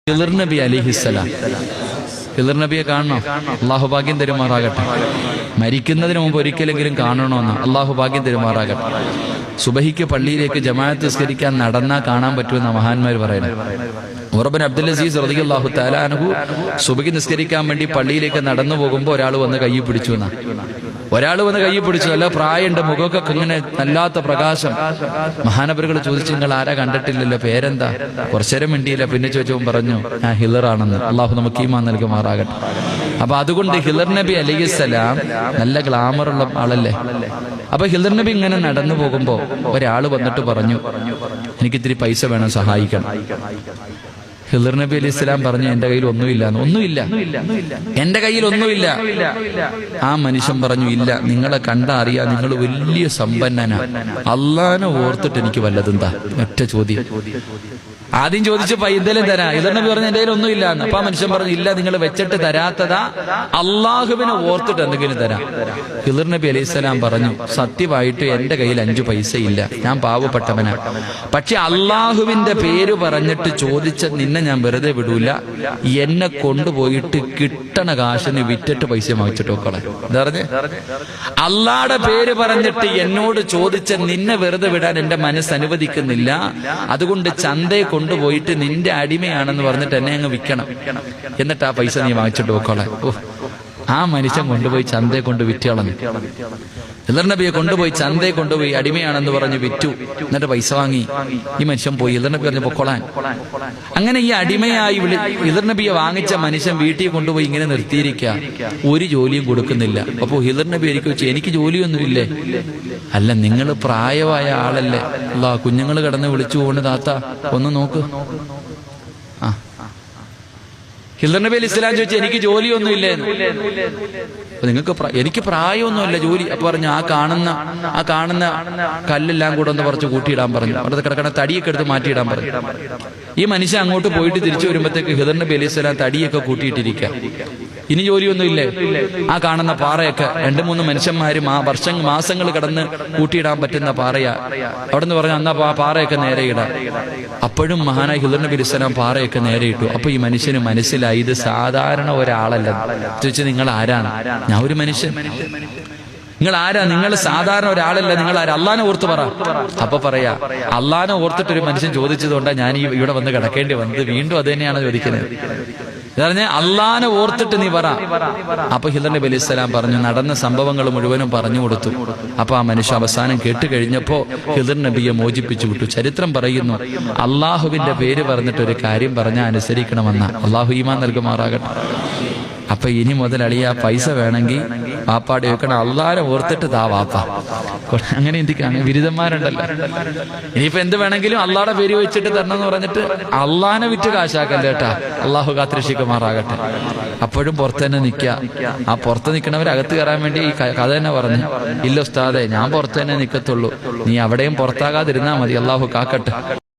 ഖിളിർ നബി അലൈഹിസ്സലാം. ഖിളിർ നബിയെ കാണണോ? അള്ളാഹു ഭാഗ്യം തരുമാറാകട്ടെ. മരിക്കുന്നതിന് മുമ്പ് ഒരിക്കലെങ്കിലും കാണണമെന്ന് അള്ളാഹു ഭാഗ്യം തരുമാറാകട്ടെ. സുബഹിക്ക് പള്ളിയിലേക്ക് ജമാഅത്ത് നിസ്കരിക്കാൻ നടന്നാ കാണാൻ പറ്റുമെന്ന മഹാന്മാർ പറയുന്നത്. ഉമർ ഇബ്നു അബ്ദുൽ അസീസ് റളിയല്ലാഹു തആല അൻഹു സുബഹി നിസ്കരിക്കാൻ വേണ്ടി പള്ളിയിലേക്ക് നടന്നു പോകുമ്പോൾ ഒരാൾ വന്ന് കൈ പിടിച്ചു എന്നാ. ഒരാൾ വന്ന് കൈ പിടിച്ചു. നല്ല പ്രായമുണ്ട്, മുഖമൊക്കെ ഇങ്ങനെ നല്ലാത്ത പ്രകാശം. മഹാനവറുകൾ ചോദിച്ചു, നിങ്ങൾ ആരാ, കണ്ടിട്ടില്ലല്ലോ, പേരെന്താ? കുറച്ചേരം മിണ്ടിയില്ല. പിന്നെ ചോദിച്ചവൻ പറഞ്ഞു, ഞാൻ ഹിളർ ആണെന്ന്. അള്ളാഹു നമുക്ക് ഈമാൻ നൽകുമാറാകട്ടെ. അപ്പൊ അതുകൊണ്ട് ഹിളർ നബി അലൈഹിസ്സലാം നല്ല ഗ്ലാമറുള്ള ആളല്ലേ. അപ്പൊ ഹിളർ നബി ഇങ്ങനെ നടന്നു പോകുമ്പോ ഒരാൾ വന്നിട്ട് പറഞ്ഞു, എനിക്കിത്തിരി പൈസ വേണം, സഹായിക്കണം. ഖിളിർ നബി അലൈഹി സ്വലാം പറഞ്ഞു, എന്റെ കയ്യിൽ ഒന്നുമില്ല. എന്റെ കയ്യിൽ ഒന്നുമില്ല. ആ മനുഷ്യൻ പറഞ്ഞു, ഇല്ല, നിങ്ങളെ കണ്ടാ അറിയാം, നിങ്ങൾ വലിയ സമ്പന്നനാ, അള്ളാനെ ഓർത്തിട്ട് എനിക്ക് വല്ലതെന്താ? ഒറ്റ ചോദ്യം. ആദ്യം ചോദിച്ചപ്പോ എന്തെങ്കിലും തരാ. ഖിളിർ നബി പറഞ്ഞു, എന്റെ കയ്യിൽ ഒന്നുമില്ല. അപ്പൊ ആ മനുഷ്യൻ പറഞ്ഞു, ഇല്ല, നിങ്ങൾ വെച്ചിട്ട് തരാത്തതാ, അള്ളാഹുവിനെ ഓർത്തിട്ട് എന്തെങ്കിലും തരാം. ഖിളിർ നബി അലൈഹി സ്വലാം പറഞ്ഞു, സത്യമായിട്ട് എന്റെ കയ്യിൽ 5 പൈസ ഇല്ല, ഞാൻ പാവപ്പെട്ടവനാ. പക്ഷെ അള്ളാഹുവിന്റെ പേര് പറഞ്ഞിട്ട് ചോദിച്ച നിന്നെ ഞാൻ വെറുതെ വിടൂല. എന്നെ കൊണ്ടുപോയിട്ട് കിട്ടണ കാശിന് വിറ്റിട്ട് പൈസ വാങ്ങിച്ചിട്ട് നോക്കളെ. എന്താ പറഞ്ഞേ? അള്ളാടെ പേര് പറഞ്ഞിട്ട് എന്നോട് ചോദിച്ച നിന്നെ വെറുതെ വിടാൻ എന്റെ മനസ്സ് അനുവദിക്കുന്നില്ല. അതുകൊണ്ട് ചന്തയെ കൊണ്ടുപോയിട്ട് നിന്റെ അടിമയാണെന്ന് പറഞ്ഞിട്ട് എന്നെ അങ്ങ് വിൽക്കണം. എന്നിട്ട് ആ പൈസ നീ വാങ്ങിച്ചിട്ട് നോക്കളെ. ആ മനുഷ്യൻ കൊണ്ടുപോയി ചന്തയെ കൊണ്ട് വിറ്റളഞ്ഞു. ഖിളിർ നബിയെ കൊണ്ടുപോയി ചന്തയെ കൊണ്ടുപോയി അടിമയാണെന്ന് പറഞ്ഞ് വിറ്റു. എന്നിട്ട് പൈസ വാങ്ങി. ഈ മനുഷ്യൻ പോയി. ഖിളിർ നബി പറഞ്ഞു, പൊക്കോളാൻ. അങ്ങനെ ഈ അടിമയായി ഖിളിർ നബിയെ വാങ്ങിച്ച മനുഷ്യൻ വീട്ടിൽ കൊണ്ടുപോയി ഇങ്ങനെ നിർത്തിയിരിക്കുക. ഒരു ജോലിയും കൊടുക്കുന്നില്ല. അപ്പോ ഖിളിർ നബി എനിക്ക് ജോലിയൊന്നുമില്ലേ? അല്ല, നിങ്ങൾ പ്രായമായ ആളല്ലേ, അല്ലാ, കുഞ്ഞുങ്ങൾ കിടന്ന് വിളിച്ചു പോകുന്ന താത്ത ഒന്ന് നോക്ക്. ഖിളിർ നബി അലൈഹി സ്വലാം ചോദിച്ചു, എനിക്ക് ജോലിയൊന്നുമില്ലേ? നിങ്ങൾക്ക് എനിക്ക് പ്രായമൊന്നുമില്ല, ജോലി. അപ്പൊ പറഞ്ഞു, ആ കാണുന്ന കല്ലെല്ലാം കൂടെ ഒന്ന് കുറച്ച് കൂട്ടിയിടാൻ പറഞ്ഞു. അവിടെ കിടക്കണ തടിയൊക്കെ എടുത്ത് മാറ്റിയിടാൻ പറഞ്ഞു. ഈ മനുഷ്യൻ അങ്ങോട്ട് പോയിട്ട് തിരിച്ചു വരുമ്പോഴത്തേക്ക് ഖിളിർ നബി അലൈഹി സ്വലാം തടിയൊക്കെ കൂട്ടിയിട്ടിരിക്കുക. ഇനി ജോലിയൊന്നുമില്ലേ? ആ കാണുന്ന പാറയൊക്കെ 2-3 മനുഷ്യന്മാരും മാസങ്ങൾ കടന്ന് കൂട്ടിയിടാൻ പറ്റുന്ന പാറയാ. അവിടെ നിന്ന് പറഞ്ഞു, എന്നാ പാറയൊക്കെ നേരെ ഇടാം. അപ്പോഴും മഹാനായ ഖിളിർ നബി അലൈഹി സ്വലാം പാറയൊക്കെ നേരെ ഇട്ടു. അപ്പൊ ഈ മനുഷ്യന് മനസ്സിലായി, ഇത് സാധാരണ ഒരാളല്ല. ചോദിച്ചു, നിങ്ങൾ ആരാണ്? ഞാൻ ഒരു മനുഷ്യൻ. നിങ്ങൾ ആരാ? നിങ്ങൾ സാധാരണ ഒരാളല്ല, നിങ്ങൾ ആരാ? അള്ളാനെ ഓർത്ത് പറ. അപ്പൊ പറയാ, അള്ളാനെ ഓർത്തിട്ടൊരു മനുഷ്യൻ ചോദിച്ചതുകൊണ്ടാണ് ഞാൻ ഇവിടെ വന്ന് കിടക്കേണ്ടി വന്നത്. വീണ്ടും അത് തന്നെയാണ് ചോദിക്കുന്നത്. പറഞ്ഞ അള്ളാനെ ഓർത്തിട്ട് നീ പറ. അപ്പൊ ഖിളിർ നബി അലൈഹി സ്വലാം പറഞ്ഞു, നടന്ന സംഭവങ്ങൾ മുഴുവനും പറഞ്ഞു കൊടുത്തു. അപ്പൊ ആ മനുഷ്യ അവസാനം കേട്ട് കഴിഞ്ഞപ്പോ ഖിളിർ നബിയെ മോചിപ്പിച്ചു വിട്ടു. ചരിത്രം പറയുന്നു, അള്ളാഹുവിന്റെ പേര് പറഞ്ഞിട്ട് ഒരു കാര്യം പറഞ്ഞാൽ അനുസരിക്കണമെന്ന. അള്ളാഹു ഈമാൻ നൽകുമാറാകട്ടെ. അപ്പൊ ഇനി മുതൽ അളിയ പൈസ വേണമെങ്കിൽ വാപ്പാടെ വെക്കണം, അള്ളാനെ ഓർത്തിട്ട് താ വാപ്പ. അങ്ങനെ എന്തിക്കാണ് ബിരുദന്മാരുണ്ടല്ലോ. ഇനിയിപ്പോ എന്ത് വേണമെങ്കിലും അള്ളാടെ പേര് വെച്ചിട്ട് തരണം എന്ന് പറഞ്ഞിട്ട് അള്ളാനെ വിറ്റ് കാശാക്കല്ലേ കേട്ടാ. അള്ളാഹു കാത്തിരക്ഷിക്കുമാറാകട്ടെ. അപ്പോഴും പുറത്ത് തന്നെ നിൽക്കുക. ആ പുറത്ത് നിൽക്കണവർ അകത്ത് കയറാൻ വേണ്ടി ഈ കഥ തന്നെ പറഞ്ഞു, ഇല്ല ഉസ്താദെ, ഞാൻ പുറത്ത് തന്നെ നിൽക്കത്തുള്ളൂ, നീ അവിടെയും പുറത്താകാതിരുന്നാ മതി. അള്ളാഹു കാക്കട്ടെ.